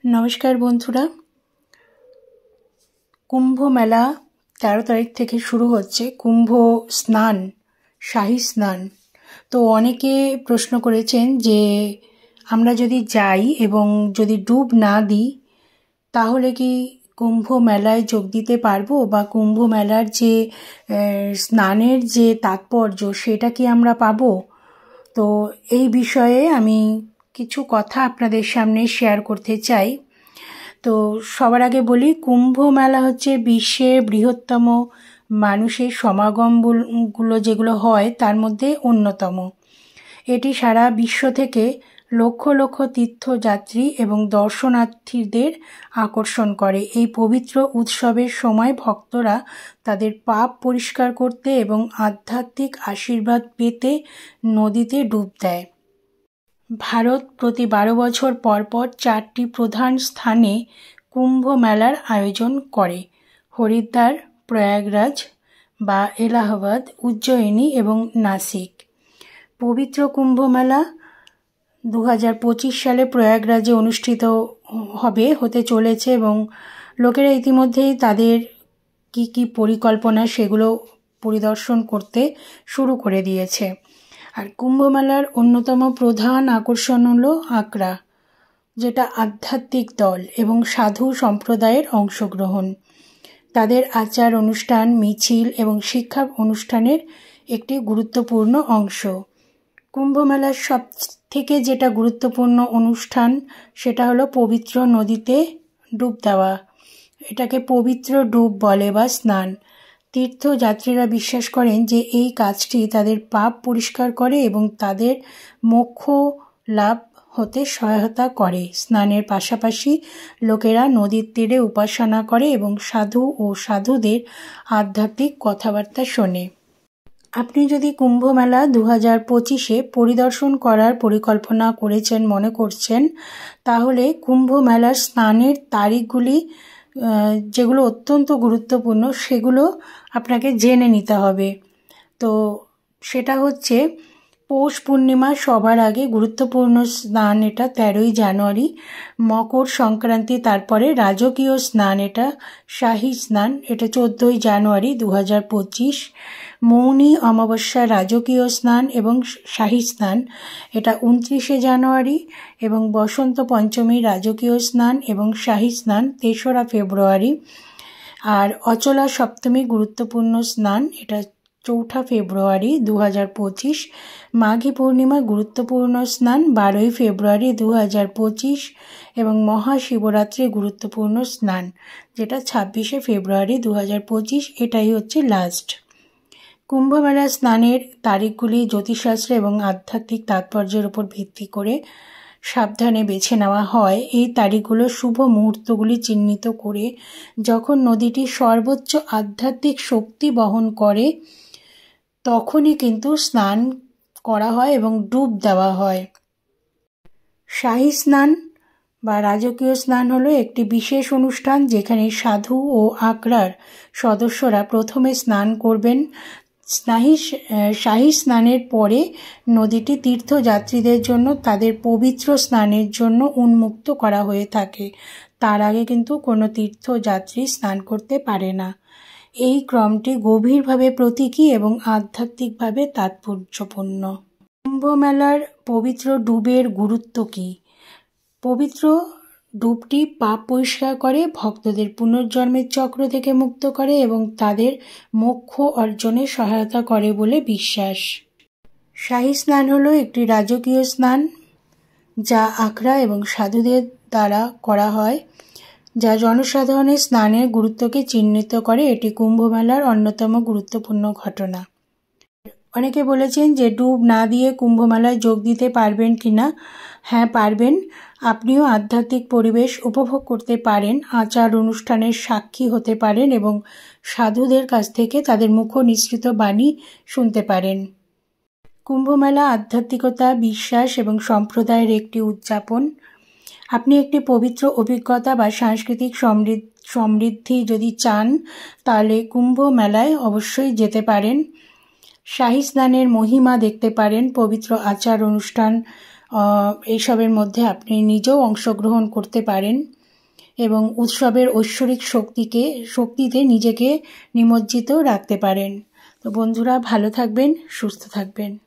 নমস্কার বন্ধুরা, কুম্ভ মেলা 13 তারিখ থেকে শুরু হচ্ছে। কুম্ভ স্নান, শাহী স্নান। তো অনেকে প্রশ্ন করেছেন যে আমরা যদি যাই এবং যদি ডুব না দিই তাহলে কি কুম্ভ মেলায় যোগ দিতে পারবো, বা কুম্ভ মেলার যে স্নানের যে তাৎপর্য সেটা কি আমরা পাবো? তো এই বিষয়ে আমি কিছু কথা আপনাদের সামনে শেয়ার করতে চাই। তো সবার আগে বলি, কুম্ভ মেলা হচ্ছে বিশ্বের বৃহত্তম মানুষের সমাগমগুলো যেগুলো হয় তার মধ্যে অন্যতম। এটি সারা বিশ্ব থেকে লক্ষ লক্ষ তীর্থযাত্রী এবং দর্শনার্থীদের আকর্ষণ করে। এই পবিত্র উৎসবের সময় ভক্তরা তাদের পাপ পরিষ্কার করতে এবং আধ্যাত্মিক আশীর্বাদ পেতে নদীতে ডুব দেয়। ভারত প্রতি 12 বছর পর পর 4টি প্রধান স্থানে কুম্ভ মেলার আয়োজন করে: হরিদ্বার, প্রয়াগরাজ বা এলাহাবাদ, উজ্জয়িনী এবং নাসিক। পবিত্র কুম্ভ মেলা 2025 সালে প্রয়াগরাজে অনুষ্ঠিত হতে চলেছে এবং লোকেরা ইতিমধ্যেই তাদের কি পরিকল্পনা সেগুলো পরিদর্শন করতে শুরু করে দিয়েছে। আর কুম্ভ মেলার অন্যতম প্রধান আকর্ষণ হলো আখড়া, যেটা আধ্যাত্মিক দল এবং সাধু সম্প্রদায়ের অংশগ্রহণ। তাদের আচার অনুষ্ঠান, মিছিল এবং শিক্ষা অনুষ্ঠানের একটি গুরুত্বপূর্ণ অংশ। কুম্ভ মেলার সব থেকে যেটা গুরুত্বপূর্ণ অনুষ্ঠান সেটা হলো পবিত্র নদীতে ডুব দেওয়া। এটাকে পবিত্র ডুব বলে বা স্নান। তীর্থযাত্রীরা বিশ্বাস করেন যে এই কাজটি তাদের পাপ পরিষ্কার করে এবং তাদের মোক্ষ লাভ হতে সহায়তা করে। স্নানের পাশাপাশি লোকেরা নদীর তীরে উপাসনা করে এবং সাধু ও সাধুদের আধ্যাত্মিক কথাবার্তা শোনে। আপনি যদি কুম্ভ মেলা 2025-এ পরিদর্শন করার পরিকল্পনা করেছেন মনে করছেন, তাহলে কুম্ভ মেলার স্নানের তারিখগুলি যেগুলো অত্যন্ত গুরুত্বপূর্ণ সেগুলো আপনাকে জেনে নিতে হবে। তো সেটা হচ্ছে পৌষ পূর্ণিমা সবার আগে গুরুত্বপূর্ণ স্নান, এটা 13ই জানুয়ারি। মকর সংক্রান্তি, তারপরে রাজকীয় স্নান, এটা শাহী স্নান, এটা 14ই জানুয়ারি 2025। মৌনী অমাবস্যা, রাজকীয় স্নান এবং শাহী স্নান, এটা 29শে জানুয়ারি। এবং বসন্ত পঞ্চমী, রাজকীয় স্নান এবং শাহী স্নান 3রা ফেব্রুয়ারি। আর অচলা সপ্তমী, গুরুত্বপূর্ণ স্নান, এটা 4ঠা ফেব্রুয়ারি 2025। মাঘী পূর্ণিমা, গুরুত্বপূর্ণ স্নান 12ই ফেব্রুয়ারি 2025। এবং মহাশিবরাত্রি, গুরুত্বপূর্ণ স্নান, যেটা 26শে ফেব্রুয়ারি 2025। এটাই হচ্ছে লাস্ট। কুম্ভমেলা স্নানের তারিখগুলি জ্যোতিষশাস্ত্র এবং আধ্যাত্মিক তাৎপর্যের উপর ভিত্তি করে সাবধানে বেছে নেওয়া হয়। এই তারিখগুলো শুভ মুহূর্তগুলি চিহ্নিত করে যখন নদীটি সর্বোচ্চ আধ্যাত্মিক শক্তি বহন করে তখনই কিন্তু স্নান করা হয় এবং ডুব দেওয়া হয়। শাহী স্নান বা রাজকীয় স্নান হলো একটি বিশেষ অনুষ্ঠান যেখানে সাধু ও আখড়ার সদস্যরা প্রথমে স্নান করবেন। শাহী স্নানের পরে নদীটি তীর্থযাত্রীদের জন্য তাদের পবিত্র স্নানের জন্য উন্মুক্ত করা হয়ে থাকে। তার আগে কিন্তু কোনো তীর্থযাত্রী স্নান করতে পারে না। এই ক্রমটি গভীরভাবে প্রতীকী এবং আধ্যাত্মিকভাবে তাৎপর্যপূর্ণ। কুম্ভ মেলার পবিত্র ডুবের গুরুত্ব কী? পবিত্র ডুবটি পাপ পরিষ্কার করে, ভক্তদের পুনর্জন্মের চক্র থেকে মুক্ত করে এবং তাদের মোক্ষ অর্জনে সহায়তা করে বলে বিশ্বাস। শাহী স্নান হলো একটি রাজকীয় স্নান যা আখড়া এবং সাধুদের দ্বারা করা হয়, যা জনসাধারণের স্নানের গুরুত্বকে চিহ্নিত করে। এটি কুম্ভ মেলার অন্যতম গুরুত্বপূর্ণ ঘটনা। অনেকে বলেছেন যে ডুব না দিয়ে কুম্ভ মেলায় যোগ দিতে পারবেন কিনা। হ্যাঁ, পারবেন। আপনিও আধ্যাত্মিক পরিবেশ উপভোগ করতে পারেন, আচার অনুষ্ঠানের সাক্ষী হতে পারেন এবং সাধুদের কাছ থেকে তাদের মুখ নিঃসৃত বাণী শুনতে পারেন। কুম্ভ মেলা আধ্যাত্মিকতা, বিশ্বাস এবং সম্প্রদায়ের একটি উদযাপন। আপনি একটি পবিত্র অভিজ্ঞতা বা সাংস্কৃতিক সমৃদ্ধি যদি চান তাহলে কুম্ভ মেলায় অবশ্যই যেতে পারেন। শাহী স্নানের মহিমা দেখতে পারেন, পবিত্র আচার অনুষ্ঠান এইসবের মধ্যে আপনি নিজেও অংশগ্রহণ করতে পারেন এবং উৎসবের ঐশ্বরিক শক্তিতে নিজেকে নিমজ্জিত রাখতে পারেন। তো বন্ধুরা, ভালো থাকবেন, সুস্থ থাকবেন।